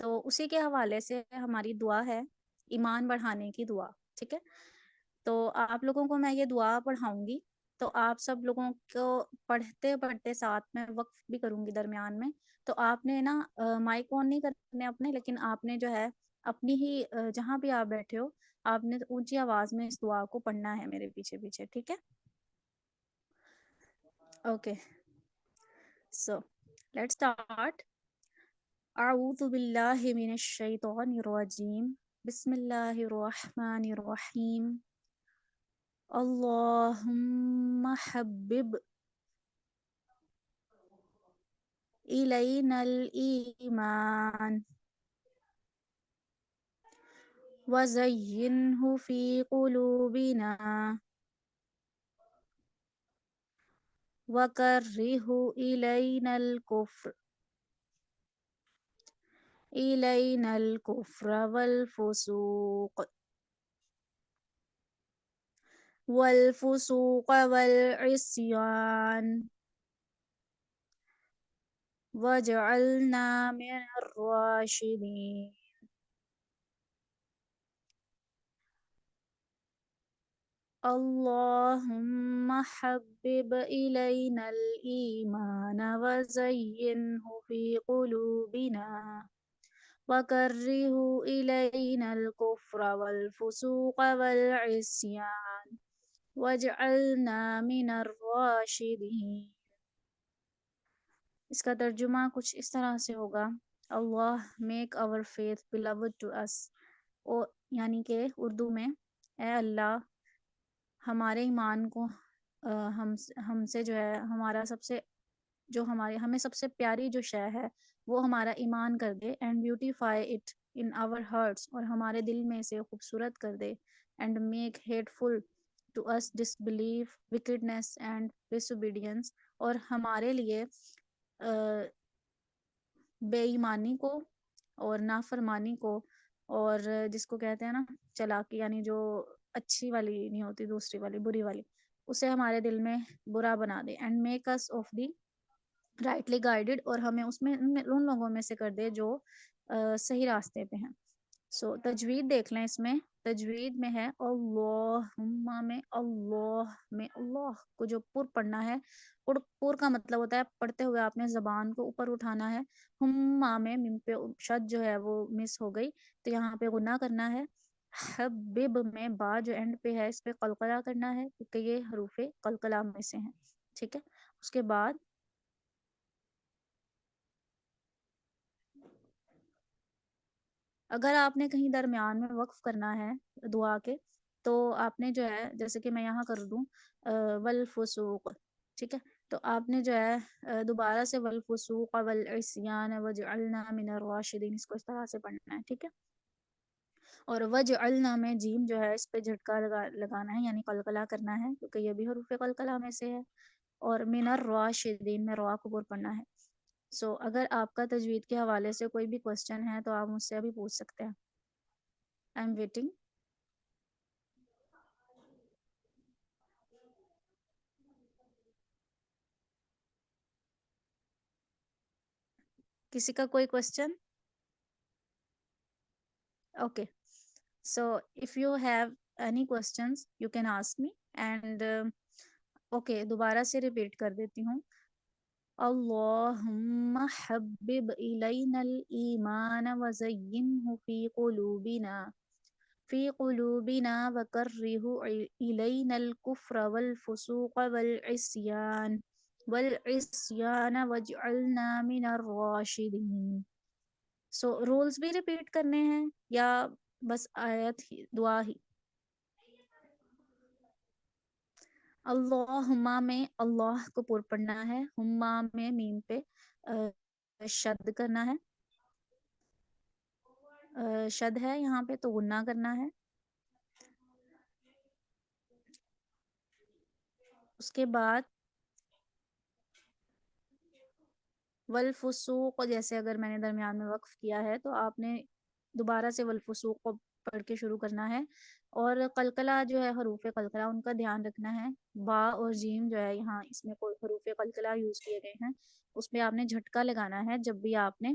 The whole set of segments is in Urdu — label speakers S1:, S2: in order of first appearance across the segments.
S1: تو اسی کے حوالے سے ہماری دعا ہے ایمان بڑھانے کی دعا، ٹھیک ہے؟ تو آپ لوگوں کو میں یہ دعا پڑھاؤں گی، تو آپ سب لوگوں کو پڑھتے پڑھتے ساتھ میں وقف بھی کروں گی درمیان میں، تو آپ نے نا مائک آن نہیں کرنے اپنے، لیکن آپ نے جو ہے اپنی ہی جہاں بھی آپ بیٹھے ہو آپ نے اونچی آواز میں اس دعا کو پڑھنا ہے میرے پیچھے پیچھے، ٹھیک ہے؟ Okay, so let's start. اعوذ باللہ من الشیطان الرجیم، بسم اللہ الرحمن الرحیم. اللہم حبب الینا الایمان وزینہ فی قلوبنا وکرہ الینا الکفر والفسوق والعصیان وجعلنا من الراشدین. اللہم حبب الینا الایمان وزینہ فی قلوبنا وکرہ الینا الکفر والفسوق والعصیان وجعلنا من الراشدین. اس کا ترجمہ کچھ اس طرح سے ہوگا: اللہ make our faith beloved to us، یعنی کہ اردو میں اے اللہ ہمارے ایمان کو ہم سے جو ہے ہمارا سب سے جو ہمیں سب سے پیاری جو شے ہے وہ ہمارا ایمان کر دے، and beautify it in our hearts, اور ہمارے دل میں اسے خوبصورت کر دے، and make hateful to us disbelief wickedness and disobedience, اور ہمارے لیے بے ایمانی کو اور نافرمانی کو، اور جس کو کہتے ہیں نا چلاکی، یعنی جو اچھی والی نہیں ہوتی، دوسری والی بری والی، اسے ہمارے دل میں برا بنا دے، and make us of the rightly guided, اور ہمیں اس میں ان لوگوں میں سے کر دے جو صحیح راستے پہ ہیں. سو تجوید دیکھ لیں، اس میں تجوید میں ہے اللہم میں اللہ کو جو پر پڑھنا ہے، پر کا مطلب ہوتا ہے پڑھتے ہوئے آپ نے زبان کو اوپر اٹھانا ہے. ہما میں میم پہ شد جو ہے وہ مس ہو گئی تو یہاں پہ غنہ کرنا ہے. حبب میں با جو اینڈ پہ ہے اس پہ قلقلہ کرنا ہے کیونکہ یہ حروف قلقلہ میں سے ہیں، ٹھیک ہے؟ اس کے بعد اگر آپ نے کہیں درمیان میں وقف کرنا ہے دعا کے، تو آپ نے جو ہے جیسے کہ میں یہاں کر دوں والفسوق، ٹھیک ہے؟ تو آپ نے جو ہے دوبارہ سے والفسوق والعصیان وجعلنا من الراشدین، اس کو اس طرح سے پڑھنا ہے، ٹھیک ہے؟ اور وجعلنا میں جیم جو ہے اس پہ جھٹکا لگانا ہے، یعنی قلقلہ کرنا ہے کیونکہ یہ بھی حروف قلقلہ میں سے ہے. اور من الراشدین میں را کو پر پڑھنا ہے. سو اگر آپ کا تجوید کے حوالے سے کوئی بھی کوشچن ہے تو آپ مجھ سے ابھی پوچھ سکتے ہیں. I am waiting. کسی کا کوئی question? Okay, so if you have any questions you can ask me. And okay, دوبارہ سے ریپیٹ کر دیتی ہوں. اللہم حبب الینا الایمان وزینہ فی قلوبنا وکرہ الینا الکفر والفسوق والعصیان وجعلنا من الراشدین. سو رولز بھی ریپیٹ کرنے ہیں یا بس آیت ہی دعا ہی؟ اللہما میں اللہ کو پر پڑھنا ہے، ہما میں میم پہ شد کرنا ہے، شد ہے یہاں پہ تو غنہ کرنا ہے. اس کے بعد والفسوق، جیسے اگر میں نے درمیان میں وقف کیا ہے تو آپ نے دوبارہ سے والفسوق کو پڑھ کے شروع کرنا ہے. اور قلقلہ جو ہے حروف قلقلہ ان کا دھیان رکھنا ہے. با اور جیم جو ہے یہاں اس میں کوئی حروف قلقلہ یوز کیے گئے ہیں، اس پہ آپ نے جھٹکا لگانا ہے جب بھی آپ نے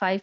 S2: 5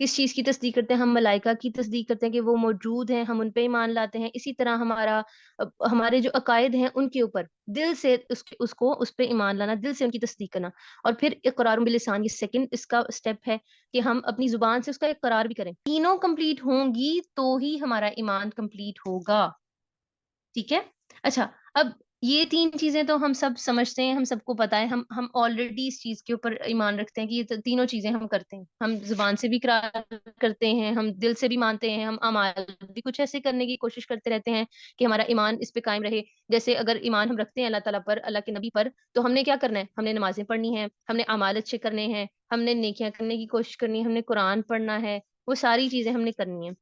S2: کس چیز کی تصدیق کرتے ہیں؟ ہم ملائکہ کی تصدیق کرتے ہیں کہ وہ موجود ہیں، ہم ان پہ ایمان لاتے ہیں. اسی طرح ہمارے جو عقائد ہیں ان کے اوپر دل سے اس پہ ایمان لانا، دل سے ان کی تصدیق کرنا. اور پھر اقرار باللسان، یہ سیکنڈ اس کا اسٹیپ ہے کہ ہم اپنی زبان سے اس کا اقرار بھی کریں. تینوں کمپلیٹ ہوں گی تو ہی ہمارا ایمان کمپلیٹ ہوگا. ٹھیک ہے. اچھا، اب یہ تین چیزیں تو ہم سب سمجھتے ہیں، ہم سب کو پتا ہے، ہم آلریڈی اس چیز کے اوپر ایمان رکھتے ہیں کہ یہ تینوں چیزیں ہم کرتے ہیں. ہم زبان سے بھی اقرار کرتے ہیں، ہم دل سے بھی مانتے ہیں، ہم اعمال بھی کچھ ایسے کرنے کی کوشش کرتے رہتے ہیں کہ ہمارا ایمان اس پہ قائم رہے. جیسے اگر ایمان ہم رکھتے ہیں اللہ تعالیٰ پر، اللہ کے نبی پر، تو ہم نے کیا کرنا ہے؟ ہم نے نمازیں پڑھنی ہیں، ہم نے اعمال اچھے کرنے ہیں، ہم نے نیکیاں کرنے کی کوشش کرنی ہے، ہم نے قرآن پڑھنا ہے، وہ ساری چیزیں ہم نے کرنی ہیں.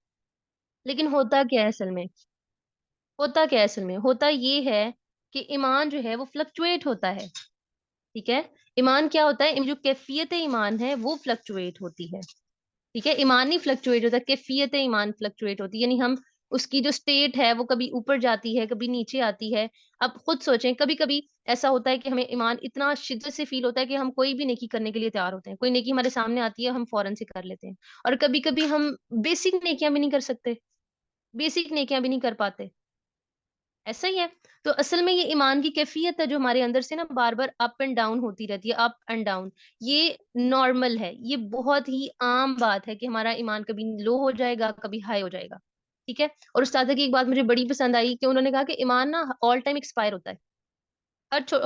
S2: لیکن ہوتا کیا ہے اصل میں؟ ہوتا یہ ہے کہ ایمان جو ہے وہ فلکچویٹ ہوتا ہے. ٹھیک ہے. ایمان کیا ہوتا ہے؟ جو کیفیت ایمان ہے وہ فلکچویٹ ہوتی ہے. ٹھیک ہے. ایمان نہیں فلکچویٹ ہوتا، کیفیت ایمان فلکچویٹ ہوتی ہے. یعنی ہم اس کی جو سٹیٹ ہے وہ کبھی اوپر جاتی ہے، کبھی نیچے آتی ہے. اب خود سوچیں، کبھی کبھی ایسا ہوتا ہے کہ ہمیں ایمان اتنا شدت سے فیل ہوتا ہے کہ ہم کوئی بھی نیکی کرنے کے لیے تیار ہوتے ہیں. کوئی نیکی ہمارے سامنے آتی ہے، ہم فوراً سے کر لیتے ہیں. اور کبھی کبھی ہم بیسک نیکیاں بھی نہیں کر سکتے، بیسک نیکیاں بھی نہیں کر پاتے. ایسا ہی ہے. تو اصل میں یہ ایمان کی کیفیت ہے جو ہمارے اندر سے نا بار بار اپ اینڈ ڈاؤن ہوتی رہتی ہے، اپ اینڈ ڈاؤن. یہ نارمل ہے، یہ بہت ہی عام بات ہے کہ ہمارا ایمان کبھی لو ہو جائے گا، کبھی ہائی ہو جائے گا. ٹھیک ہے. اور استاد کی ایک بات مجھے بڑی پسند آئی کہ انہوں نے کہا کہ ایمان نا آل ٹائم ایکسپائر ہوتا ہے.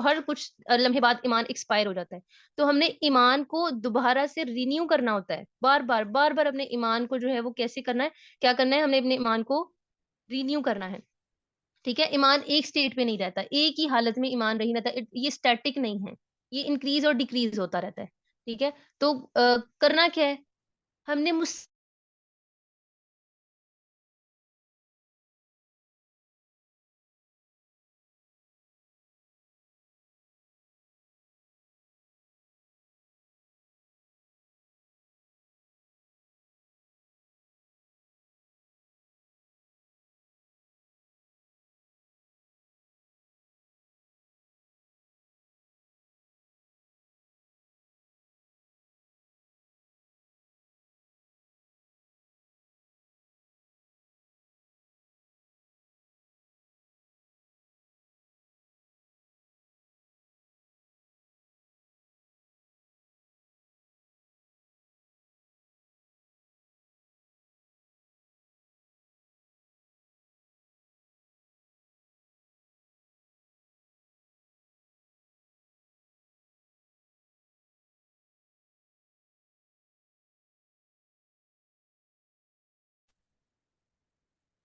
S2: ہر کچھ لمحے بعد ایمان ایکسپائر ہو جاتا ہے. تو ہم نے ایمان کو دوبارہ سے رینیو کرنا ہوتا ہے، بار بار اپنے ایمان کو جو ہے وہ کیسے کرنا ہے، کیا کرنا ہے؟ ہم نے اپنے ایمان کو رینیو کرنا ہے. ٹھیک ہے. ایمان ایک سٹیٹ پہ نہیں رہتا، ایک ہی حالت میں ایمان نہیں رہتا. یہ اسٹیٹک نہیں ہے، یہ انکریز اور ڈیکریز ہوتا رہتا ہے. ٹھیک ہے. تو کرنا کیا ہے؟ ہم نے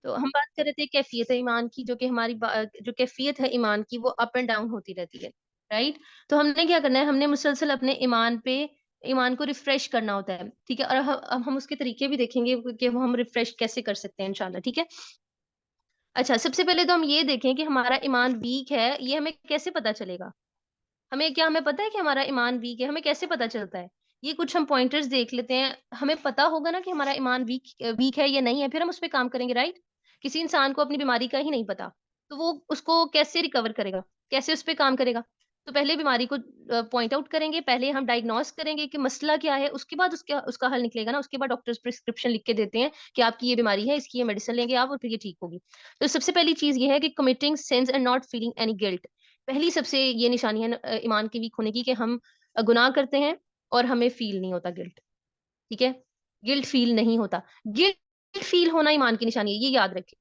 S2: تو ہم بات کر رہے تھے کیفیت ایمان کی، جو کہ ہماری جو کیفیت ہے ایمان کی وہ اپ اینڈ ڈاؤن ہوتی رہتی ہے. رائٹ. تو ہم نے کیا کرنا ہے؟ ہم نے مسلسل اپنے ایمان کو ریفریش کرنا ہوتا ہے. ٹھیک ہے. اور ہم اس کے طریقے بھی دیکھیں گے کہ وہ ہم ریفریش کیسے کر سکتے ہیں انشاءاللہ. ٹھیک ہے. اچھا، سب سے پہلے تو ہم یہ دیکھیں کہ ہمارا ایمان ویک ہے، یہ ہمیں کیسے پتا چلے گا؟ ہمیں پتا ہے کہ ہمارا ایمان ویک ہے؟ ہمیں کیسے پتا چلتا ہے؟ یہ کچھ ہم پوائنٹرز دیکھ لیتے ہیں. ہمیں پتا ہوگا نا کہ ہمارا ایمان ویک ہے یا نہیں ہے، پھر ہم اس پہ کام کریں گے. رائٹ. کسی انسان کو اپنی بیماری کا ہی نہیں پتا، تو وہ اس کو کیسے ریکور کرے گا، کیسے اس پہ کام کرے گا؟ تو پہلے بیماری کو پوائنٹ آؤٹ کریں گے، پہلے ہم ڈائگنوز کریں گے کہ مسئلہ کیا ہے، اس کے بعد اس کا حل نکلے گا نا. اس کے بعد ڈاکٹرز پرسکرپشن لکھ کے دیتے ہیں کہ آپ کی یہ بیماری ہے، اس کی یہ میڈیسن لیں گے آپ، اور پھر یہ ٹھیک ہوگی. تو سب سے پہلی چیز یہ ہے کہ committing sense and not feeling any guilt. پہلی سب سے یہ نشانی ہے ایمان کے ویک ہونے کی کہ ہم گناہ کرتے ہیں اور ہمیں فیل نہیں ہوتا گلٹ. ٹھیک ہے. گلٹ فیل نہیں ہوتا. گلٹ فیل ہونا ایمان کی نشانی ہے، یہ یاد رکھیں.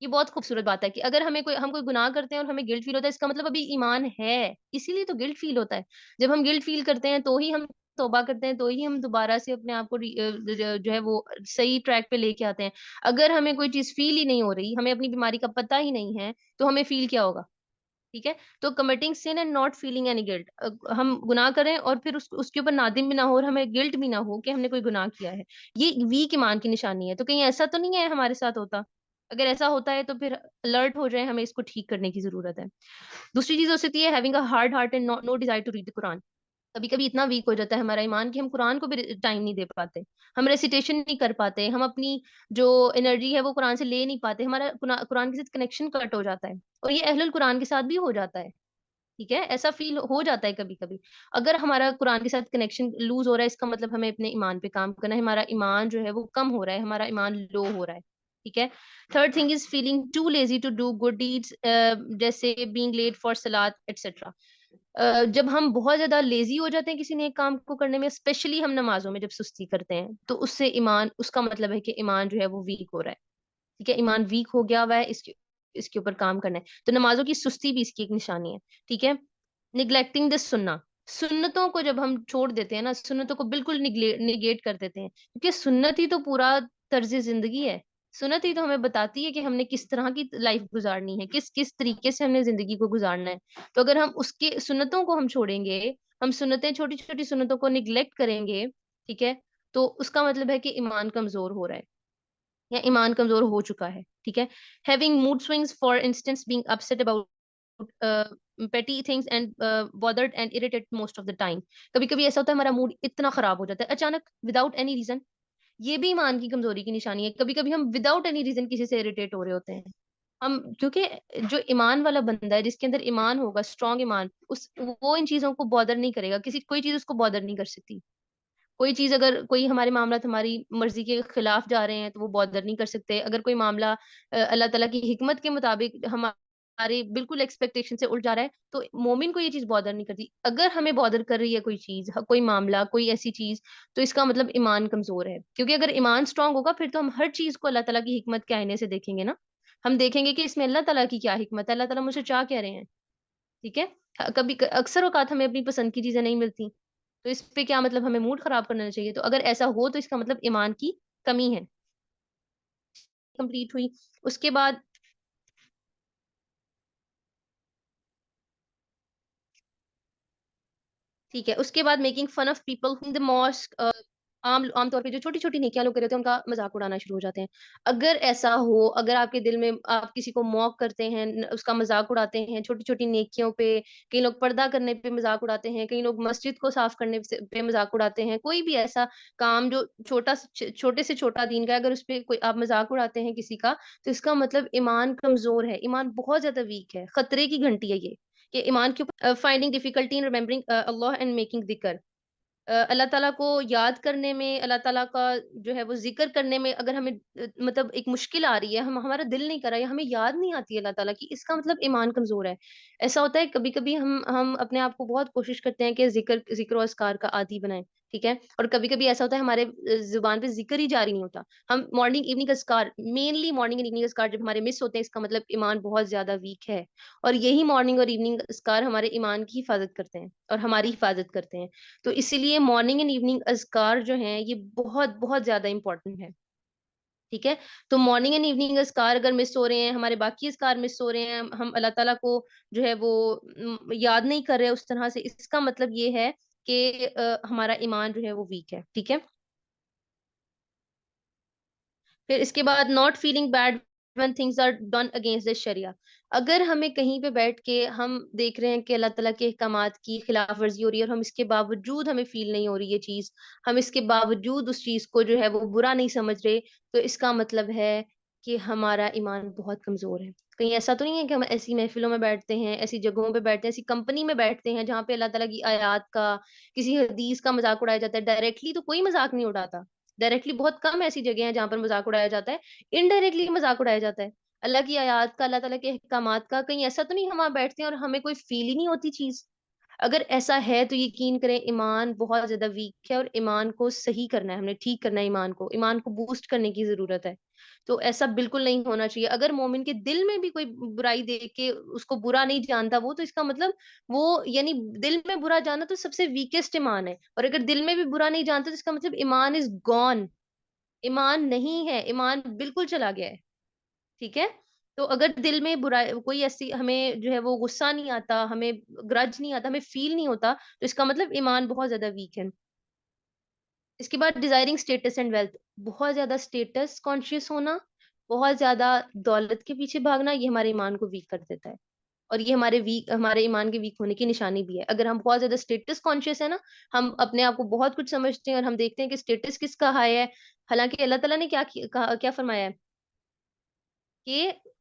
S2: یہ بہت خوبصورت بات ہے کہ اگر ہم کوئی گناہ کرتے ہیں اور ہمیں گلٹ فیل ہوتا ہے، اس کا مطلب ابھی ایمان ہے، اسی لیے تو گلٹ فیل ہوتا ہے. جب ہم گلٹ فیل کرتے ہیں تو ہی ہم توبہ کرتے ہیں، تو ہی ہم دوبارہ سے اپنے آپ کو جو ہے وہ صحیح ٹریک پہ لے کے آتے ہیں. اگر ہمیں کوئی چیز فیل ہی نہیں ہو رہی، ہمیں اپنی بیماری کا پتہ ہی نہیں ہے، تو ہمیں فیل کیا ہوگا؟ ٹھیک ہے. تو committing sin and not feeling any guilt, ہم گناہ کریں اور پھر اس کے اوپر نادم بھی نہ ہو اور ہمیں گلٹ بھی نہ ہو کہ ہم نے کوئی گناہ کیا ہے، یہ ویک ایمان کی نشانی ہے. تو کہیں ایسا تو نہیں ہے ہمارے ساتھ ہوتا؟ اگر ایسا ہوتا ہے تو پھر الرٹ ہو جائیں، ہمیں اس کو ٹھیک کرنے کی ضرورت ہے. دوسری چیز ہو سکتی ہے having a hard heart and no desire to read the Quran. کبھی کبھی اتنا ویک ہو جاتا ہے ہمارا ایمان کہ ہم قرآن کو بھی ٹائم نہیں دے پاتے، ہم ریسیٹیشن نہیں کر پاتے، ہم اپنی جو انرجی ہے وہ قرآن سے لے نہیں پاتے، ہمارا قرآن کے ساتھ کنیکشن کٹ ہو جاتا ہے. اور یہ اہل القرآن کے ساتھ بھی ہو جاتا ہے. ٹھیک ہے, ایسا فیل ہو جاتا ہے کبھی کبھی. اگر ہمارا قرآن کے ساتھ کنیکشن لوز ہو رہا ہے, اس کا مطلب ہمیں اپنے ایمان پہ کام کرنا ہے, ہمارا ایمان جو ہے وہ کم ہو رہا ہے, ہمارا ایمان لو ہو رہا ہے. ٹھیک ہے. Third thing is feeling too lazy to do good deeds, جیسے بینگ لیٹ فار صلاۃ ایٹسٹرا. جب ہم بہت زیادہ لیزی ہو جاتے ہیں کسی نے ایک کام کو کرنے میں, اسپیشلی ہم نمازوں میں جب سستی کرتے ہیں, تو اس سے ایمان, اس کا مطلب ہے کہ ایمان جو ہے وہ ویک ہو رہا ہے. ٹھیک ہے, ایمان ویک ہو گیا ہوا ہے, اس کے اوپر کام کرنا ہے. تو نمازوں کی سستی بھی اس کی ایک نشانی ہے. ٹھیک ہے. نگلیکٹنگ دس سننا, سنتوں کو جب ہم چھوڑ دیتے ہیں نا, سنتوں کو بالکل نگیٹ کر دیتے ہیں, کیونکہ سنت ہی تو پورا طرز زندگی ہے. سنت ہی تو ہمیں بتاتی ہے کہ ہم نے کس طرح کی لائف گزارنی ہے, کس کس طریقے سے ہم نے زندگی کو گزارنا ہے. تو اگر ہم اس کے سنتوں کو ہم چھوڑیں گے, ہم سنتیں, چھوٹی چھوٹی سنتوں کو نگلیکٹ کریں گے, ٹھیک ہے, تو اس کا مطلب ہے کہ ایمان کمزور ہو رہا ہے یا ایمان کمزور ہو چکا ہے. ٹھیک ہے. Having mood swings, for instance being upset about petty things and bothered and irritated most of the time. کبھی کبھی ایسا ہوتا ہے ہمارا موڈ اتنا خراب ہو جاتا ہے اچانک, وداؤٹ اینی ریزن. یہ بھی ایمان کی کمزوری کی نشانی ہے. کبھی کبھی ہم وداؤٹ اینی ریزن کسی سے اریٹیٹ ہو رہے ہوتے ہیں. ہم, کیونکہ جو ایمان والا بندہ ہے, جس کے اندر ایمان ہوگا, اسٹرانگ ایمان, وہ ان چیزوں کو بادر نہیں کرے گا. کوئی چیز اس کو بادر نہیں کر سکتی. کوئی چیز, اگر کوئی ہمارے معاملات ہماری مرضی کے خلاف جا رہے ہیں تو وہ بادر نہیں کر سکتے. اگر کوئی معاملہ اللہ تعالیٰ کی حکمت کے مطابق ہمارے بالکل ایکسپیکٹیشن سے الٹ جا رہا ہے, تو مومن کو یہ چیز بادر نہیں کرتی. اگر ہمیں بادر کر رہی ہے کوئی چیز, کوئی معاملہ, کوئی ایسی چیز, تو اس کا مطلب ایمان کمزور ہے. کیونکہ اگر ایمان اسٹرانگ ہوگا, پھر تو ہم ہر چیز کو اللہ تعالیٰ کی حکمت کے آئینے سے دیکھیں گے نا. ہم دیکھیں گے کہ اس میں اللہ تعالیٰ کی کیا حکمت ہے, اللہ تعالیٰ مجھ سے چاہ کہہ رہے ہیں. ٹھیک ہے. کبھی اکثر اوقات ہمیں اپنی پسند کی چیزیں نہیں ملتی, تو اس پہ کیا مطلب ہمیں موڈ خراب کرنا چاہیے. تو اگر ایسا ہو تو اس کا مطلب ایمان کی کمی ہے. کمپلیٹ ہوئی. اس کے بعد ٹھیک ہے, اس کے بعد making fun of people in the mosque. عام طور پہ جو چھوٹی چھوٹی نیکیاں لوگ کرتے ہیں, ان کا مذاق اڑانا شروع ہو جاتے ہیں. اگر ایسا ہو, اگر آپ کے دل میں آپ کسی کو موک کرتے ہیں, اس کا مذاق اڑاتے ہیں, چھوٹی چھوٹی نیکیوں پہ, کئی لوگ پردہ کرنے پہ مذاق اڑاتے ہیں, کئی لوگ مسجد کو صاف کرنے پہ مذاق اڑاتے ہیں, کوئی بھی ایسا کام جو چھوٹے سے چھوٹا دین کا ہے, اگر اس پہ کوئی آپ مذاق اڑاتے ہیں کسی کا, تو اس کا مطلب ایمان کمزور ہے, ایمان بہت زیادہ ویک ہے. خطرے کی گھنٹی ہے یہ, کہ ایمان کے اوپر finding difficulty in remembering Allah and making ذکر. اللہ تعالیٰ کو یاد کرنے میں, اللہ تعالیٰ کا جو ہے وہ ذکر کرنے میں, اگر ہمیں مطلب ایک مشکل آ رہی ہے, ہمارا دل نہیں کر رہا ہے, ہمیں یاد نہیں آتی اللہ تعالیٰ کی, اس کا مطلب ایمان کمزور ہے. ایسا ہوتا ہے کبھی کبھی ہم اپنے آپ کو بہت کوشش کرتے ہیں کہ ذکر و اذکار کا عادی بنائیں. ٹھیک ہے. اور کبھی کبھی ایسا ہوتا ہے ہمارے زبان پہ ذکر ہی جاری نہیں ہوتا. ہم مارننگ ایوننگ اذکار, مینلی مارننگ اینڈ ایوننگ اذکار جب ہمارے مس ہوتے ہیں, اس کا مطلب ایمان بہت زیادہ ویک ہے. اور یہی مارننگ اور ایوننگ اذکار ہمارے ایمان کی حفاظت کرتے ہیں اور ہماری حفاظت کرتے ہیں. تو اسی لیے مارننگ اینڈ ایوننگ اذکار جو ہیں یہ بہت بہت زیادہ امپورٹنٹ ہے. ٹھیک ہے. تو مارننگ اینڈ ایوننگ اذکار اگر مس ہو رہے ہیں, ہمارے باقی اذکار مس ہو رہے ہیں, ہم اللہ تعالیٰ کو جو ہے وہ یاد نہیں کر رہے اس طرح سے, اس کا مطلب یہ ہے کہ ہمارا ایمان جو ہے وہ ویک ہے. ٹھیک ہے. پھر اس کے بعد not feeling bad when things are done against the sharia. اگر ہمیں کہیں پہ بیٹھ کے ہم دیکھ رہے ہیں کہ اللہ تعالیٰ کے احکامات کی خلاف ورزی ہو رہی ہے, اور ہم اس کے باوجود ہمیں فیل نہیں ہو رہی یہ چیز, ہم اس کے باوجود اس چیز کو جو ہے وہ برا نہیں سمجھ رہے, تو اس کا مطلب ہے کہ ہمارا ایمان بہت کمزور ہے. کہیں ایسا تو نہیں ہے کہ ہم ایسی محفلوں میں بیٹھتے ہیں, ایسی جگہوں پہ بیٹھتے ہیں, ایسی کمپنی میں بیٹھتے ہیں جہاں پہ اللہ تعالیٰ کی آیات کا, کسی حدیث کا مذاق اڑایا جاتا ہے. ڈائریکٹلی تو کوئی مذاق نہیں اڑاتا, ڈائریکٹلی بہت کم ایسی جگہ ہیں جہاں پر مذاق اڑایا جاتا ہے, انڈائریکٹلی مذاق اڑایا جاتا ہے اللہ کی آیات کا, اللہ تعالیٰ کے احکامات کا. کہیں ایسا تو نہیں ہم وہاں بیٹھتے ہیں اور ہمیں کوئی فیل ہی نہیں ہوتی چیز. اگر ایسا ہے تو یقین کریں ایمان بہت زیادہ ویک ہے, اور ایمان کو صحیح کرنا ہے, ہم نے ٹھیک کرنا ہے ایمان کو بوسٹ کرنے کی ضرورت ہے. تو ایسا بالکل نہیں ہونا چاہیے. اگر مومن کے دل میں بھی کوئی برائی دیکھ کے اس کو برا نہیں جانتا وہ, تو اس کا مطلب وہ یعنی دل میں برا جانا تو سب سے ویکسٹ ایمان ہے. اور اگر دل میں بھی برا نہیں جانتا تو اس کا مطلب ایمان از گون, ایمان نہیں ہے, ایمان بالکل چلا گیا ہے. ٹھیک ہے. تو اگر دل میں برائی, کوئی ایسی ہمیں جو ہے وہ غصہ نہیں آتا, ہمیں گرج نہیں آتا, ہمیں فیل نہیں ہوتا, تو اس کا مطلب ایمان بہت زیادہ ویک ہے. اس کے بعد ڈیزائرنگ اسٹیٹس اینڈ ویلتھ, بہت زیادہ اسٹیٹس کانشیس ہونا, بہت زیادہ دولت کے پیچھے بھاگنا, یہ ہمارے ایمان کو ویک کر دیتا ہے, اور یہ ہمارے ایمان کے ویک ہونے کی نشانی بھی ہے. اگر ہم بہت زیادہ اسٹیٹس کانشیس ہے نا, ہم اپنے آپ کو بہت کچھ سمجھتے ہیں, اور ہم دیکھتے ہیں کہ اسٹیٹس کس کا ہائی ہے, حالانکہ اللہ تعالیٰ نے کیا فرمایا ہے کہ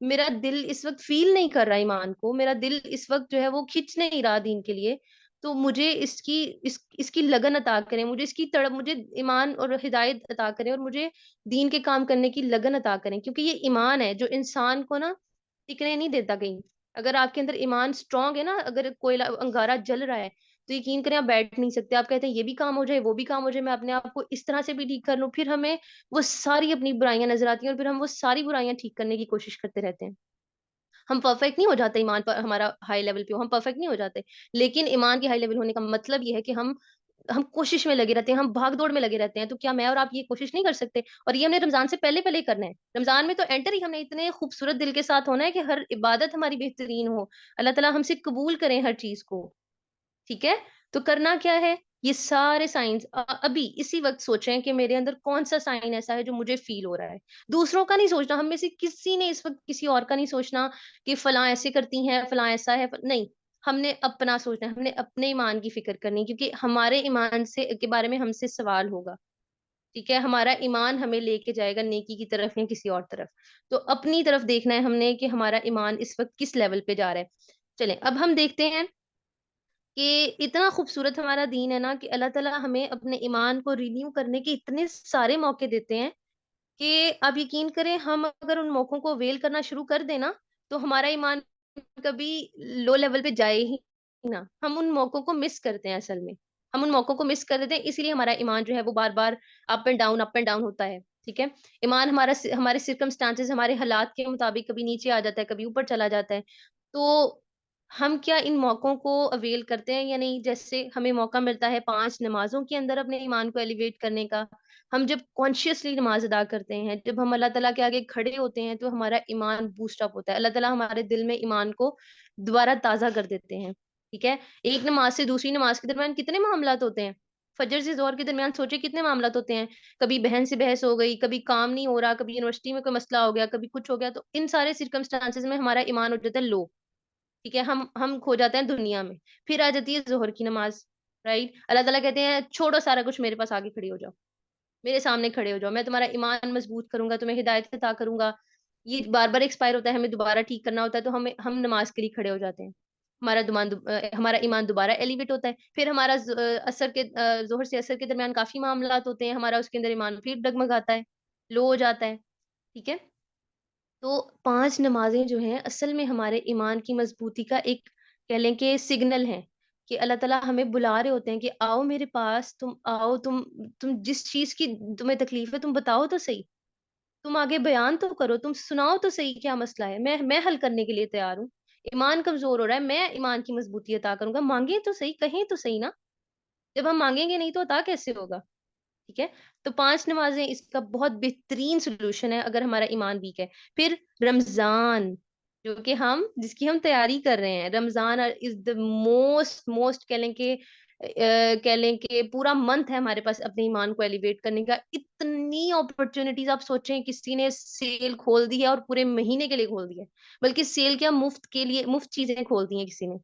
S2: میرا دل اس وقت فیل نہیں کر رہا ایمان کو, میرا دل اس وقت جو ہے وہ کھینچ نہیں رہا دین کے لیے, تو مجھے اس کی لگن عطا کریں, مجھے اس کی تڑپ, مجھے ایمان اور ہدایت عطا کریں, اور مجھے دین کے کام کرنے کی لگن عطا کریں, کیونکہ یہ ایمان ہے جو انسان کو نا ٹکنے نہیں دیتا کہیں. اگر آپ کے اندر ایمان اسٹرانگ ہے نا, اگر کوئی انگارہ جل رہا ہے تو یقین کریں آپ بیٹھ نہیں سکتے, آپ کہتے ہیں یہ بھی کام ہو جائے وہ بھی کام ہو جائے, میں اپنے آپ کو اس طرح سے بھی ٹھیک کر لوں, پھر ہمیں وہ ساری اپنی برائیاں نظر آتی ہیں اور پھر ہم وہ ساری برائیاں ٹھیک کرنے کی کوشش کرتے رہتے ہیں. ہم پرفیکٹ نہیں ہو جاتے ایمان پر ہمارا ہائی لیول پہ ہو, ہم پرفیکٹ نہیں ہو جاتے, لیکن ایمان کی ہائی لیول ہونے کا مطلب یہ ہے کہ ہم کوشش میں لگے رہتے ہیں, ہم بھاگ دوڑ میں لگے رہتے ہیں. تو کیا میں اور آپ یہ کوشش نہیں کر سکتے؟ اور یہ ہم نے رمضان سے پہلے پہلے ہی کرنا ہے. رمضان میں تو انٹر ہی ہم نے اتنے خوبصورت دل کے ساتھ ہونا ہے کہ ہر عبادت ہماری بہترین ہو, اللہ تعالیٰ ہم سے قبول کریں ہر چیز کو. ٹھیک ہے, تو کرنا کیا ہے, یہ سارے سائنس ابھی اسی وقت سوچیں کہ میرے اندر کون سا سائن ایسا ہے جو مجھے فیل ہو رہا ہے. دوسروں کا نہیں سوچنا, ہم میں سے کسی نے اس وقت کسی اور کا نہیں سوچنا کہ فلاں ایسے کرتی ہیں, فلاں ایسا ہے, نہیں, ہم نے اپنا سوچنا ہے, ہم نے اپنے ایمان کی فکر کرنی, کیونکہ ہمارے ایمان سے کے بارے میں ہم سے سوال ہوگا. ٹھیک ہے, ہمارا ایمان ہمیں لے کے جائے گا نیکی کی طرف یا کسی اور طرف. تو اپنی طرف دیکھنا ہے ہم نے کہ ہمارا ایمان اس وقت کس لیول پہ جا رہا ہے. چلیں اب ہم دیکھتے ہیں کہ اتنا خوبصورت ہمارا دین ہے نا کہ اللہ تعالیٰ ہمیں اپنے ایمان کو رینیو کرنے کے اتنے سارے موقع دیتے ہیں کہ آپ یقین کریں, ہم اگر ان موقعوں کو ویل کرنا شروع کر دیں نا تو ہمارا ایمان کبھی لو لیول پہ جائے ہی نہ. ہم ان موقعوں کو مس کرتے ہیں, اصل میں ہم ان موقعوں کو مس کر دیتے ہیں, اسی لیے ہمارا ایمان جو ہے وہ بار بار اپ اینڈ ڈاؤن ہوتا ہے. ٹھیک ہے, ایمان ہمارے سرکمسٹانسز, ہمارے حالات کے مطابق کبھی نیچے آ جاتا ہے, کبھی اوپر چلا جاتا ہے. تو ہم کیا ان موقعوں کو اویل کرتے ہیں یا نہیں؟ جیسے ہمیں موقع ملتا ہے 5 نمازوں کے اندر اپنے ایمان کو ایلیویٹ کرنے کا, ہم جب کانشیسلی نماز ادا کرتے ہیں, جب ہم اللہ تعالیٰ کے آگے کھڑے ہوتے ہیں تو ہمارا ایمان بوسٹ اپ ہوتا ہے. اللہ تعالیٰ ہمارے دل میں ایمان کو دوبارہ تازہ کر دیتے ہیں. ٹھیک ہے, ایک نماز سے دوسری نماز کے درمیان کتنے معاملات ہوتے ہیں, فجر سے ظہر کے درمیان سوچے کتنے معاملات ہوتے ہیں, کبھی بہن سے بحث ہو گئی, کبھی کام نہیں ہو رہا, کبھی یونیورسٹی میں کوئی مسئلہ ہو گیا, کبھی کچھ ہو گیا, تو ان سارے سرکمسٹانسز میں ہمارا ایمان ہو جاتا ہے لو. ٹھیک ہے, ہم کھو جاتے ہیں دنیا میں. پھر آ جاتی ہے ظہر کی نماز, رائٹ, اللہ تعالیٰ کہتے ہیں چھوڑو سارا کچھ, میرے پاس آگے کھڑی ہو جاؤ, میرے سامنے کھڑے ہو جاؤ, میں تمہارا ایمان مضبوط کروں گا, تمہیں ہدایت عطا کروں گا. یہ بار بار ایکسپائر ہوتا ہے, ہمیں دوبارہ ٹھیک کرنا ہوتا ہے, تو ہم نماز کے لیے کھڑے ہو جاتے ہیں, ہمارا ایمان دوبارہ ایلیویٹ ہوتا ہے. پھر ہمارا ظہر سے عصر کے درمیان کافی معاملات ہوتے ہیں, ہمارا اس کے اندر ایمان پھر ڈگمگاتا ہے, لو ہو جاتا ہے. ٹھیک ہے, تو 5 نمازیں جو ہیں اصل میں ہمارے ایمان کی مضبوطی کا ایک کہہ لیں کہ سگنل ہے, کہ اللہ تعالیٰ ہمیں بلا رہے ہوتے ہیں کہ آؤ میرے پاس, تم آؤ, تم جس چیز کی تمہیں تکلیف ہے تم بتاؤ تو صحیح, تم آگے بیان تو کرو, تم سناؤ تو صحیح کیا مسئلہ ہے, میں حل کرنے کے لیے تیار ہوں. ایمان کمزور ہو رہا ہے, میں ایمان کی مضبوطی عطا کروں گا, مانگے تو صحیح, کہیں تو صحیح نا. جب ہم مانگیں گے نہیں تو عطا کیسے ہوگا؟ ٹھیک ہے, تو 5 نمازیں اس کا بہت بہترین سولوشن ہے اگر ہمارا ایمان ویک ہے. پھر رمضان, جو کہ جس کی ہم تیاری کر رہے ہیں, رمضان از دا موسٹ کہہ لیں کہ پورا منتھ ہے ہمارے پاس اپنے ایمان کو ایلیویٹ کرنے کا. اتنی اپرچونٹیز, آپ سوچیں کسی نے سیل کھول دی ہے اور پورے مہینے کے لیے کھول دی ہے, بلکہ سیل کیا مفت کے لیے, مفت چیزیں کھول دی ہیں کسی نے.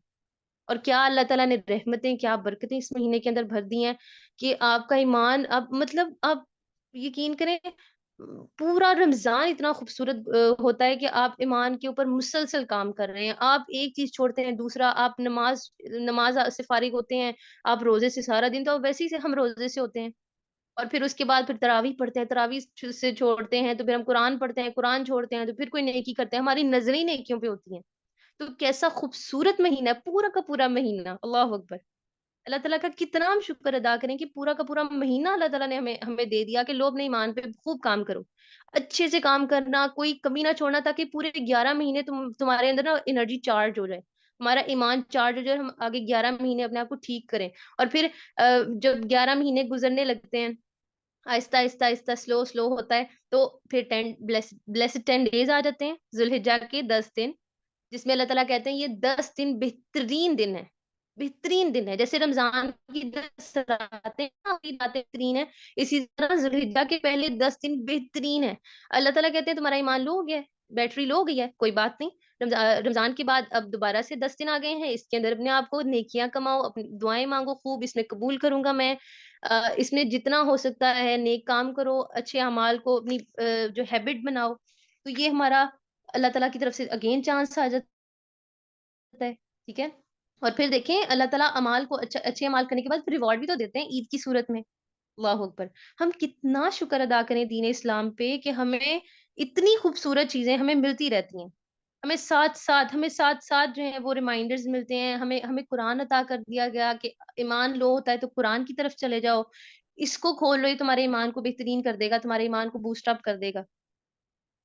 S2: اور کیا اللہ تعالیٰ نے رحمتیں, کیا برکتیں اس مہینے کے اندر بھر دی ہیں کہ آپ کا ایمان, اب مطلب آپ یقین کریں پورا رمضان اتنا خوبصورت ہوتا ہے کہ آپ ایمان کے اوپر مسلسل کام کر رہے ہیں. آپ ایک چیز چھوڑتے ہیں دوسرا, آپ نماز سے فارغ ہوتے ہیں, آپ روزے سے سارا دن, تو ویسے ہی ہم روزے سے ہوتے ہیں, اور پھر اس کے بعد پھر تراویح پڑھتے ہیں, تراویح سے چھوڑتے ہیں تو پھر ہم قرآن پڑھتے ہیں, قرآن چھوڑتے ہیں تو پھر کوئی نیکی کرتے ہیں, ہماری نظریں نیکیوں پہ ہوتی ہیں. تو کیسا خوبصورت مہینہ ہے, پورا کا پورا مہینہ, اللہ اکبر. اللہ تعالیٰ کا کتنا ہم شکر ادا کریں کہ پورا کا پورا مہینہ اللہ تعالیٰ نے ہمیں دے دیا کہ لو اپنے ایمان پہ خوب کام کرو, اچھے سے کام کرنا, کوئی کمی نہ چھوڑنا, تاکہ پورے 11 مہینے تمہارے اندر نا انرجی چارج ہو جائے, ہمارا ایمان چارج ہو جائے, ہم آگے 11 مہینے اپنے آپ کو ٹھیک کریں. اور پھر جب 11 مہینے گزرنے لگتے ہیں, آہستہ آہستہ آہستہ سلو ہوتا ہے, تو پھر 10 ڈیز آ جاتے ہیں, ذوالحجہ کے 10 دن, جس میں اللہ تعالیٰ کہتے ہیں یہ 10 دن بہترین دن ہے, بہترین دن ہے. جیسے رمضان کی 10 راتیں بہترین ہے, اسی طرح ذوالحجہ کے پہلے 10 دن بہترین ہے. اللہ تعالیٰ کہتے ہیں تمہارا ایمان لو ہو گیا ہے, بیٹری لو ہو گئی ہے, کوئی بات نہیں, رمضان کے بعد اب دوبارہ سے 10 دن آ گئے ہیں, اس کے اندر اپنے آپ کو نیکیاں کماؤ, اپنی دعائیں مانگو خوب, اس میں قبول کروں گا میں, اس میں جتنا ہو سکتا ہے نیک کام کرو, اچھے اعمال کو اپنی جو ہیبٹ بناؤ. تو یہ ہمارا اللہ تعالیٰ کی طرف سے اگین چانس آ جاتا ہے. ٹھیک ہے. اور پھر دیکھیں اللہ تعالیٰ امال کو اچھے امال کرنے کے بعد ریوارڈ بھی تو دیتے ہیں عید کی صورت میں. اللہ اکبر. ہم کتنا شکر ادا کریں دین اسلام پہ کہ ہمیں اتنی خوبصورت چیزیں ہمیں ملتی رہتی ہیں. ہمیں ساتھ ساتھ جو ہے وہ ریمائنڈرز ملتے ہیں. ہمیں قرآن عطا کر دیا گیا کہ ایمان لو ہوتا ہے تو قرآن کی طرف چلے جاؤ, اس کو کھول لو, یہ تمہارے ایمان کو بہترین کر دے گا, تمہارے ایمان کو بوسٹ اپ کر دے گا.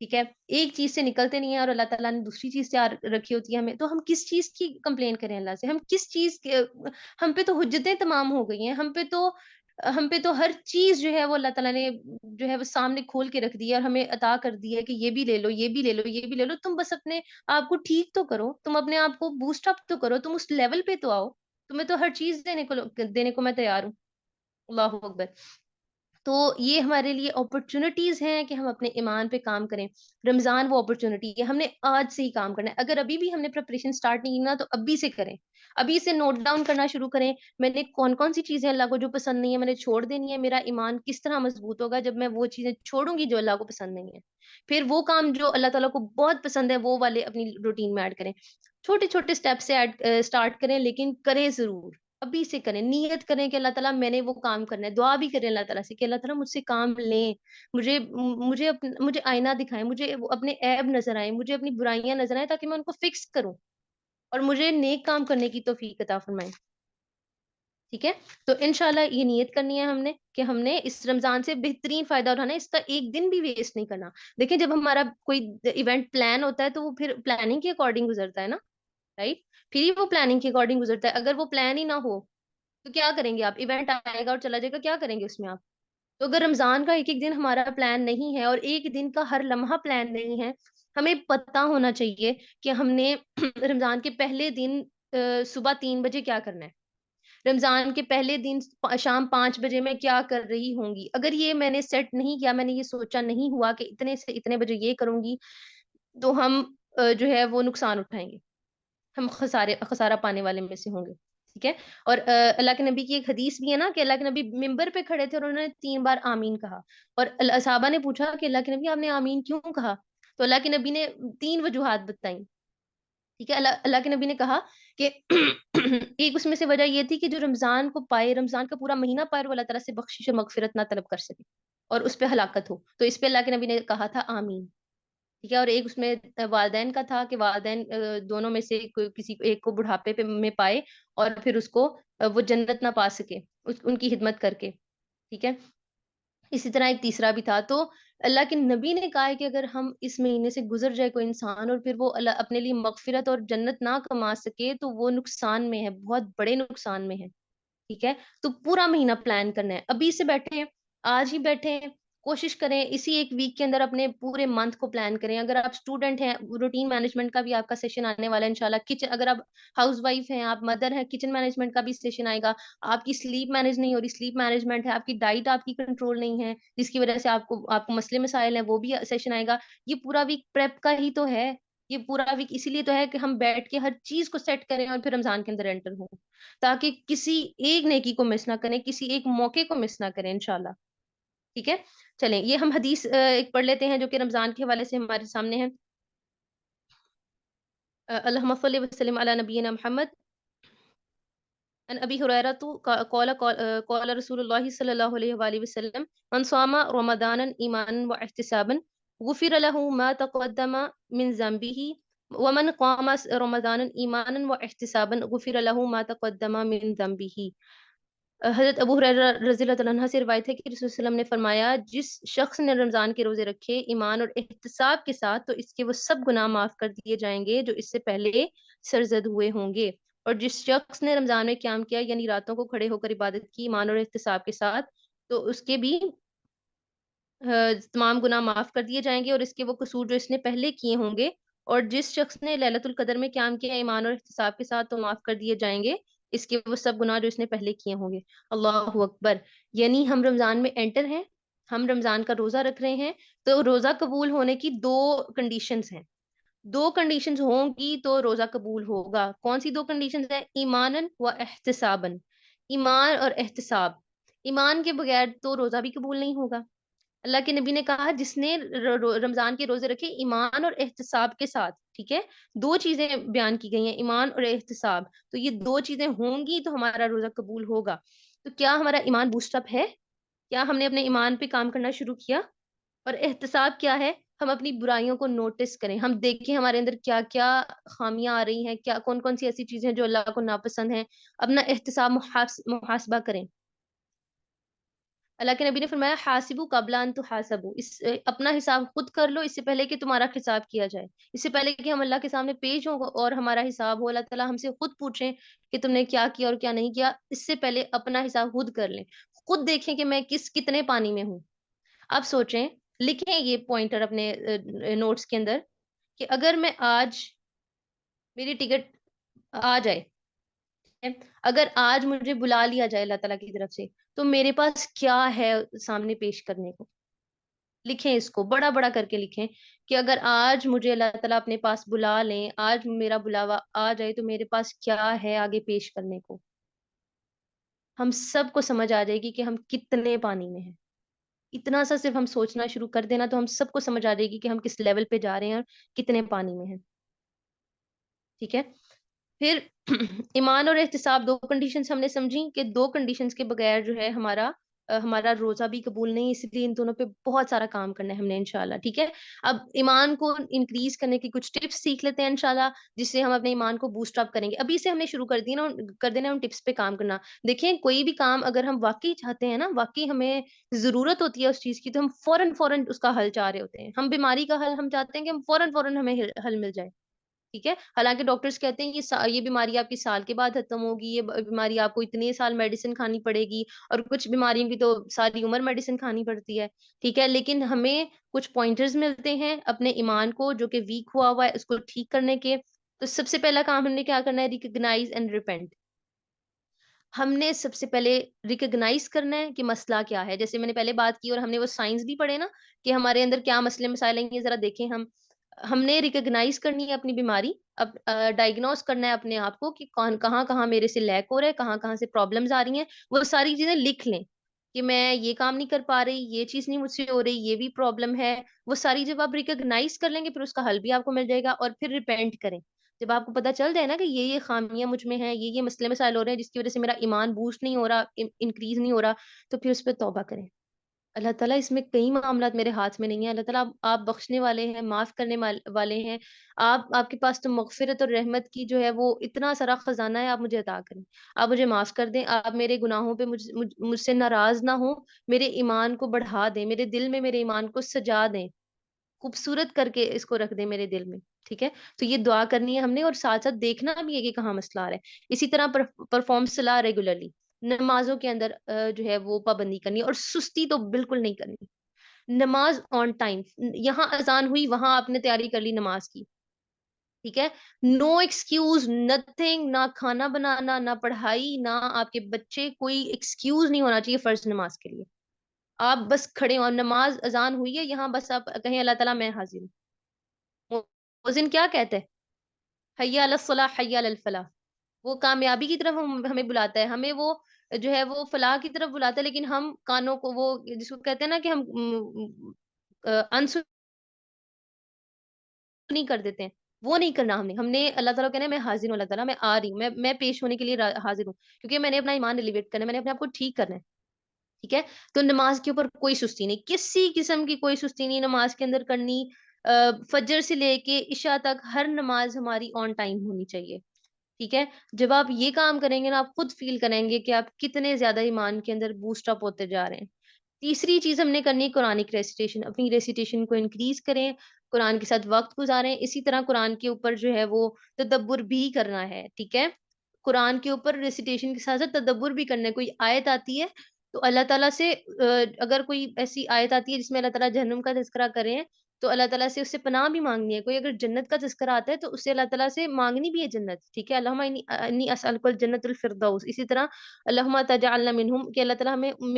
S2: ٹھیک ہے. ایک چیز سے نکلتے نہیں ہیں اور اللہ تعالیٰ نے دوسری چیز تیار رکھی ہوتی ہے ہمیں, تو ہم کس چیز کی کمپلین کریں اللہ سے؟ ہم کس چیز کے, ہم پہ تو حجتیں تمام ہو گئی ہیں, ہم پہ تو ہر چیز جو ہے وہ اللہ تعالیٰ نے جو ہے وہ سامنے کھول کے رکھ دی ہے اور ہمیں عطا کر دی ہے کہ یہ بھی لے لو, یہ بھی لے لو, یہ بھی لے لو. تم بس اپنے آپ کو ٹھیک تو کرو, تم اپنے آپ کو بوسٹ اپ تو کرو, تم اس لیول پہ تو آؤ. تمہیں تو ہر چیز دینے کو میں تیار ہوں. اللہ اکبر. تو یہ ہمارے لیے اپرچونٹیز ہیں کہ ہم اپنے ایمان پہ کام کریں. رمضان وہ اپرچونٹی ہے, ہم نے آج سے ہی کام کرنا ہے. اگر ابھی بھی ہم نے پریپریشن سٹارٹ نہیں کی نا تو ابھی سے کریں, ابھی سے نوٹ ڈاؤن کرنا شروع کریں. میں نے کون کون سی چیزیں اللہ کو جو پسند نہیں ہے میں نے چھوڑ دینی ہے. میرا ایمان کس طرح مضبوط ہوگا جب میں وہ چیزیں چھوڑوں گی جو اللہ کو پسند نہیں ہے. پھر وہ کام جو اللہ تعالیٰ کو بہت پسند ہے وہ والے اپنی روٹین میں ایڈ کریں. چھوٹے چھوٹے اسٹیپ سے اسٹارٹ کریں, لیکن کریں ضرور. ابھی سے کریں, نیت کریں کہ اللہ تعالیٰ میں نے وہ کام کرنا ہے. دعا بھی کریں اللہ تعالیٰ سے کہ اللہ تعالیٰ مجھ سے کام لیں, مجھے آئینہ دکھائیں, مجھے اپنے عیب نظر آئیں, مجھے اپنی برائیاں نظر آئیں تاکہ میں ان کو فکس کروں, اور مجھے نیک کام کرنے کی توفیق عطا فرمائیں. ٹھیک ہے. تو انشاءاللہ یہ نیت کرنی ہے ہم نے کہ ہم نے اس رمضان سے بہترین فائدہ اٹھانا ہے, اس کا ایک دن بھی ویسٹ نہیں کرنا. دیکھیں جب ہمارا کوئی ایونٹ پلان ہوتا ہے تو وہ پھر پلاننگ کے اکارڈنگ گزرتا ہے نا, رائٹ. پھر ہی وہ پلاننگ کے اکارڈنگ گزرتا ہے. اگر وہ پلان ہی نہ ہو تو کیا کریں گے آپ؟ ایونٹ آئے گا اور چلا جائے گا, کیا کریں گے اس میں آپ؟ تو اگر رمضان کا ایک ایک دن ہمارا پلان نہیں ہے اور ایک دن کا ہر لمحہ پلان نہیں ہے, ہمیں پتہ ہونا چاہیے کہ ہم نے رمضان کے پہلے دن صبح 3 بجے کیا کرنا ہے, رمضان کے پہلے دن شام 5 بجے میں کیا کر رہی ہوں گی. اگر یہ میں نے سیٹ نہیں کیا, میں نے یہ سوچا نہیں ہوا کہ اتنے سے اتنے بجے یہ کروں گی, تو ہم جو ہے وہ نقصان اٹھائیں گے, ہم خسارہ پانے والے میں سے ہوں گے. ٹھیک ہے. اور اللہ کے نبی کی ایک حدیث بھی ہے نا کہ اللہ کے نبی ممبر پہ کھڑے تھے اور انہوں نے 3 بار آمین کہا, اور صحابہ نے پوچھا کہ اللہ کے نبی آپ نے آمین کیوں کہا؟ تو اللہ کے نبی نے 3 وجوہات بتائیں. ٹھیک ہے. اللہ کے نبی نے کہا کہ ایک اس میں سے وجہ یہ تھی کہ جو رمضان کو پائے, رمضان کا پورا مہینہ پائے, وہ اللہ تعالیٰ سے بخشش و مغفرت نہ طلب کر سکے اور اس پہ ہلاکت ہو, تو اس پہ اللہ کے نبی نے کہا تھا آمین. ٹھیک ہے. اور ایک اس میں والدین کا تھا کہ والدین دونوں میں سے کسی ایک کو بڑھاپے میں پائے اور پھر اس کو وہ جنت نہ پا سکے ان کی خدمت کر کے. ٹھیک ہے. اسی طرح ایک تیسرا بھی تھا. تو اللہ کے نبی نے کہا ہے کہ اگر ہم اس مہینے سے گزر جائے کوئی انسان اور پھر وہ اللہ اپنے لیے مغفرت اور جنت نہ کما سکے تو وہ نقصان میں ہے, بہت بڑے نقصان میں ہے. ٹھیک ہے. تو پورا مہینہ پلان کرنا ہے. ابھی سے بیٹھے ہیں, آج ہی بیٹھے ہیں, کوشش کریں اسی ایک ویک کے اندر اپنے پورے منتھ کو پلان کریں. اگر آپ اسٹوڈنٹ ہیں, روٹین مینجمنٹ کا بھی آپ کا سیشن آنے والا ہے انشاءاللہ. کچن, اگر آپ ہاؤس وائف ہیں, آپ مدر ہیں, کچن مینجمنٹ کا بھی سیشن آئے گا. آپ کی سلیپ مینج نہیں ہو رہی, سلیپ مینجمنٹ ہے, آپ کی ڈائٹ آپ کی کنٹرول نہیں ہے جس کی وجہ سے آپ کو مسئلے مسائل ہیں, وہ بھی سیشن آئے گا. یہ پورا ویک پریپ کا ہی تو ہے, یہ پورا ویک اسی لیے تو ہے کہ ہم بیٹھ کے ہر چیز کو سیٹ کریں اور پھر رمضان کے اندر انٹر ہوں, تاکہ کسی ایک نیکی کو مس نہ کریں, کسی ایک موقع کو مس نہ کریں انشاءاللہ. ٹھیک ہے. چلیں یہ ہم حدیث ایک پڑھ لیتے ہیں جو کہ رمضان کے حوالے سے ہمارے سامنے ہے. اللہم صلی وسلم علی نبینا محمد. ان ابی ہریرہ قال رسول اللہ صلی اللہ علیہ وآلہ وسلم من صام رمضانا ایمانا واحتسابا غفر له ما تقدم من ذنبه ومن قام رمضانا ایمانا واحتسابا غفر له ما تقدم من ذنبه. حضرت ابو ہریرہ رضی اللہ تعالیٰ عنہ سے روایت ہے کہ رسول صلی اللہ علیہ وسلم نے فرمایا جس شخص نے رمضان کے روزے رکھے ایمان اور احتساب کے ساتھ تو اس کے وہ سب گناہ معاف کر دیے جائیں گے جو اس سے پہلے سرزد ہوئے ہوں گے. اور جس شخص نے رمضان میں قیام کیا یعنی راتوں کو کھڑے ہو کر عبادت کی ایمان اور احتساب کے ساتھ تو اس کے بھی تمام گناہ معاف کر دیے جائیں گے اور اس کے وہ قصور جو اس نے پہلے کیے ہوں گے. اور جس شخص نے لیلۃ القدر میں قیام کیا ایمان اور احتساب کے ساتھ تو معاف کر دیے جائیں گے اس کے وہ سب گناہ جو اس نے پہلے کیے ہوں گے. اللہ اکبر. یعنی ہم رمضان میں انٹر ہیں, ہم رمضان کا روزہ رکھ رہے ہیں, تو روزہ قبول ہونے کی 2 کنڈیشنز ہیں. 2 کنڈیشنز ہوں گی تو روزہ قبول ہوگا. کون سی 2 کنڈیشنز ہیں؟ ایمانن و احتسابن, ایمان اور احتساب. ایمان کے بغیر تو روزہ بھی قبول نہیں ہوگا, اللہ کے نبی نے کہا جس نے رمضان کے روزے رکھے ایمان اور احتساب کے ساتھ، ٹھیک ہے، دو چیزیں بیان کی گئی ہیں، ایمان اور احتساب، تو یہ دو چیزیں ہوں گی تو ہمارا روزہ قبول ہوگا۔ تو کیا ہمارا ایمان بوسٹ اپ ہے؟ کیا ہم نے اپنے ایمان پہ کام کرنا شروع کیا؟ اور احتساب کیا ہے؟ ہم اپنی برائیوں کو نوٹس کریں، ہم دیکھیں ہمارے اندر کیا کیا خامیاں آ رہی ہیں، کیا کون کون سی ایسی چیزیں ہیں جو اللہ کو ناپسند ہیں، اپنا احتساب محاسبہ کریں۔ اللہ کے نبی نے فرمایا حاسبو قبل ان تحاسبو، اپنا حساب خود کر لو اس سے پہلے کہ تمہارا حساب کیا جائے، اس سے پہلے کہ ہم اللہ کے سامنے پیش ہوں اور ہمارا حساب ہو، اللہ تعالیٰ ہم سے خود پوچھیں کہ تم نے کیا کیا اور کیا نہیں کیا، اس سے پہلے اپنا حساب خود کر لیں، خود دیکھیں کہ میں کتنے پانی میں ہوں۔ اب سوچیں، لکھیں یہ پوائنٹر اپنے نوٹس کے اندر کہ اگر میں آج میری ٹکٹ آ جائے، اگر آج مجھے بلا لیا جائے اللہ تعالیٰ کی طرف سے، تو میرے پاس کیا ہے سامنے پیش کرنے کو؟ لکھیں، اس کو بڑا بڑا کر کے لکھیں کہ اگر آج مجھے اللہ تعالیٰ اپنے پاس بلا لیں، آج میرا بلاوا آ جائے، تو میرے پاس کیا ہے آگے پیش کرنے کو؟ ہم سب کو سمجھ آ جائے گی کہ ہم کتنے پانی میں ہیں۔ اتنا سا صرف ہم سوچنا شروع کر دینا تو ہم سب کو سمجھ آ جائے گی کہ ہم کس لیول پہ جا رہے ہیں اور کتنے پانی میں ہیں، ٹھیک ہے؟ پھر ایمان اور احتساب دو کنڈیشنز ہم نے سمجھی کہ دو کنڈیشنز کے بغیر جو ہے ہمارا روزہ بھی قبول نہیں، اس لیے ان دونوں پہ بہت سارا کام کرنا ہے ہم نے انشاءاللہ، ٹھیک ہے؟ اب ایمان کو انکریز کرنے کی کچھ ٹپس سیکھ لیتے ہیں انشاءاللہ، جس سے ہم اپنے ایمان کو بوسٹ اپ کریں گے۔ ابھی سے ہم نے شروع کر دینا ان ٹپس پہ کام کرنا۔ دیکھیں، کوئی بھی کام اگر ہم واقعی چاہتے ہیں نا، واقعی ہمیں ضرورت ہوتی ہے اس چیز کی، تو ہم فوراً اس کا حل چاہ رہے ہوتے ہیں۔ ہم بیماری کا حل ہم چاہتے ہیں کہ ہم فوراً ہمیں حل مل جائے، ٹھیک ہے؟ حالانکہ ڈاکٹرز کہتے ہیں یہ بیماری آپ کی سال کے بعد ختم ہوگی، یہ بیماری آپ کو اتنے سال میڈیسن کھانی پڑے گی، اور کچھ بیماریوں کی تو ساری عمر میڈیسن کھانی پڑتی ہے، ٹھیک ہے؟ لیکن ہمیں کچھ پوائنٹرز ملتے ہیں اپنے ایمان کو جو کہ ویک ہوا ہے اس کو ٹھیک کرنے کے۔ تو سب سے پہلا کام ہم نے کیا کرنا ہے؟ Recognize and repent. ہم نے سب سے پہلے ریکگنائز کرنا ہے کہ مسئلہ کیا ہے، جیسے میں نے پہلے بات کی اور ہم نے وہ سائنس بھی پڑھے نا کہ ہمارے اندر کیا مسئلے مسائل ہیں، یہ ذرا دیکھیں۔ ہم نے ریکگنائز کرنی ہے اپنی بیماری، اب ڈائگنوز کرنا ہے اپنے آپ کو کہ کہاں کہاں میرے سے لیک ہو رہا ہے، کہاں کہاں سے پرابلمز آ رہی ہیں، وہ ساری چیزیں لکھ لیں کہ میں یہ کام نہیں کر پا رہی، یہ چیز نہیں مجھ سے ہو رہی، یہ بھی پرابلم ہے۔ وہ ساری جب آپ ریکگنائز کر لیں گے پھر اس کا حل بھی آپ کو مل جائے گا، اور پھر ریپینٹ کریں۔ جب آپ کو پتا چل جائے نا کہ یہ خامیاں مجھ میں ہیں، یہ مسئلے مسائل ہو رہے ہیں جس کی وجہ سے میرا ایمان بوسٹ نہیں ہو رہا، انکریز نہیں ہو رہا، تو پھر اس پہ توبہ کریں۔ اللہ تعالیٰ اس میں کئی معاملات میرے ہاتھ میں نہیں ہیں، اللہ تعالیٰ آپ بخشنے والے ہیں، معاف کرنے والے ہیں۔ آپ کے پاس تو مغفرت اور رحمت کی جو ہے وہ اتنا سارا خزانہ ہے، آپ مجھے عطا کریں، آپ مجھے معاف کر دیں، آپ میرے گناہوں پہ مجھ سے ناراض نہ ہوں، میرے ایمان کو بڑھا دیں، میرے دل میں میرے ایمان کو سجا دیں، خوبصورت کر کے اس کو رکھ دیں میرے دل میں، ٹھیک ہے؟ تو یہ دعا کرنی ہے ہم نے، اور ساتھ ساتھ دیکھنا بھی ہے کہ کہاں مسئلہ آ رہا ہے۔ اسی طرح پرفارم صلاح ریگولرلی، نمازوں کے اندر جو ہے وہ پابندی کرنی ہے، اور سستی تو بالکل نہیں کرنی۔ نماز آن ٹائم، یہاں اذان ہوئی وہاں آپ نے تیاری کر لی نماز کی، ٹھیک ہے؟ نو ایکسکیوز نتھنگ، نہ کھانا بنانا، نہ پڑھائی، نہ آپ کے بچے، کوئی ایکسکیوز نہیں ہونا چاہیے فرض نماز کے لیے۔ آپ بس کھڑے ہو، نماز اذان ہوئی ہے یہاں بس آپ کہیں اللہ تعالیٰ میں حاضر ہوں۔ مؤذن کیا کہتے ہیں؟ حی علی الصلاح حی علی الفلاح، وہ کامیابی کی طرف ہمیں بلاتا ہے، ہمیں وہ جو ہے وہ فلاح کی طرف بلاتا ہے، لیکن ہم کانوں کو وہ جس کو کہتے ہیں نا کہ ہم انسنی کر دیتے ہیں، وہ نہیں کرنا ہم نے اللہ تعالیٰ کو کہنا ہے میں حاضر ہوں، اللہ تعالیٰ میں آ رہی ہوں، میں پیش ہونے کے لیے حاضر ہوں، کیونکہ میں نے اپنا ایمان ایلیویٹ کرنا ہے، میں نے اپنے آپ کو ٹھیک کرنا ہے، ٹھیک ہے؟ تو نماز کے اوپر کوئی سستی نہیں، کسی قسم کی کوئی سستی نہیں نماز کے اندر کرنی۔ فجر سے لے کے عشاء تک ہر نماز ہماری آن ٹائم ہونی چاہیے، ٹھیک ہے؟ جب آپ یہ کام کریں گے نا آپ خود فیل کریں گے کہ آپ کتنے زیادہ ایمان کے اندر بوسٹ اپ ہوتے جا رہے ہیں۔ تیسری چیز ہم نے کرنی ہے قرآنک ریسیٹیشن، اپنی ریسیٹیشن کو انکریز کریں، قرآن کے ساتھ وقت گزاریں، اسی طرح قرآن کے اوپر جو ہے وہ تدبر بھی کرنا ہے، ٹھیک ہے؟ قرآن کے اوپر ریسیٹیشن کے ساتھ ساتھ تدبر بھی کرنا ہے۔ کوئی آیت آتی ہے تو اللہ تعالیٰ سے اگر کوئی ایسی آیت آتی ہے جس میں اللہ تعالیٰ جہنم کا تذکرہ کرے ہیں تو اللہ تعالیٰ سے اس سے پناہ بھی مانگنی ہے۔ کوئی اگر جنت کا تذکرہ آتا ہے تو اس سے اللہ تعالیٰ سے مانگنی بھی ہے جنت، ٹھیک ہے؟ اللہم انی اسألک الجنت الفردوس، اسی طرح اللہم تجعلنا منہم، کہ اللہ تعالیٰ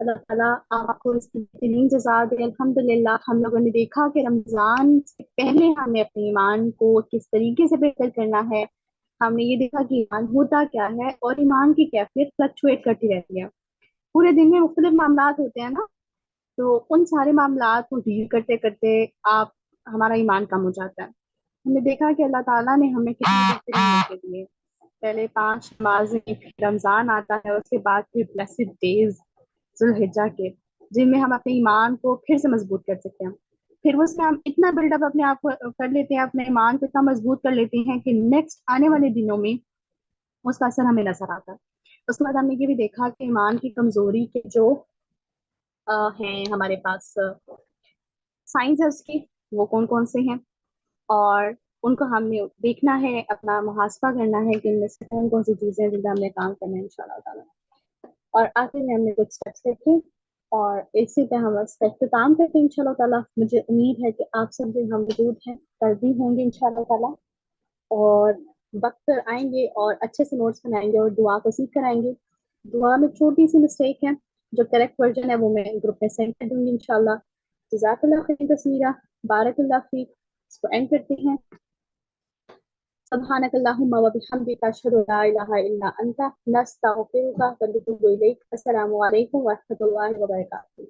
S3: اللہ تعالیٰ آپ کو اس کی بہترین جزا دے. الحمدللہ ہم لوگوں نے دیکھا کہ رمضان سے پہلے ہمیں اپنے ایمان کو کس طریقے سے بہتر کرنا ہے. ہم نے یہ دیکھا کہ ایمان ہوتا کیا ہے اور ایمان کی کیفیت فلکچویٹ کرتی رہتی ہے. پورے دن میں مختلف معاملات ہوتے ہیں نا, تو ان سارے معاملات کو ڈیل کرتے کرتے آپ ہمارا ایمان کم ہو جاتا ہے. ہم نے دیکھا کہ اللہ تعالیٰ نے ہمیں کتنے بہترین موقع دیے. پہلے 5 نمازیں, رمضان آتا ہے, اس کے بعد پھر بلیسڈ ڈیز ذوالحجہ کے, جن میں ہم اپنے ایمان کو پھر سے مضبوط کر سکتے ہیں. پھر اس میں ہم اتنا بلڈ اپ اپنے آپ کو کر لیتے ہیں, اپنے ایمان کو اتنا مضبوط کر لیتے ہیں کہ نیکسٹ آنے والے دنوں میں اس کا اثر ہمیں نظر آتا ہے. اس کے بعد ہم نے یہ بھی دیکھا کہ ایمان کی کمزوری کے جو ہیں ہمارے پاس سائنس ہے اس کی, وہ کون کون سے ہیں, اور ان کو ہم نے دیکھنا ہے, اپنا محاسبہ کرنا ہے کہ ان میں سے کون کون سی چیزیں جن کا ہم نے کام کرنا ہے انشاءاللہ تعالیٰ. اور آخر میں ہم نے کچھ اسٹیپس دیکھے اور اسی پہ ہم اس کا اختتام کرتے ہیں انشاءاللہ تعالیٰ. مجھے امید ہے کہ آپ سب جو موجود ہیں تربیت ہوں گے انشاءاللہ تعالیٰ, اور وقت پر آئیں گے اور اچھے سے نوٹس بنائیں گے اور دعا کو سیکھ کرائیں گے. دعا میں چھوٹی سی مسٹیک ہے, جو کریکٹ ورژن ہے وہ میں گروپ میں سینڈ کر دوں گی انشاءاللہ. جزاک اللہ خیر تصویرہ, بارک اللہ فیک. اس کو اینڈ کرتے ہیں. سبحانک اللہم و بحمدک اشہد ان لا الہ الا انت نستغفرک و نتوب الیک. السلام علیکم و رحمۃ اللہ وبرکاتہ.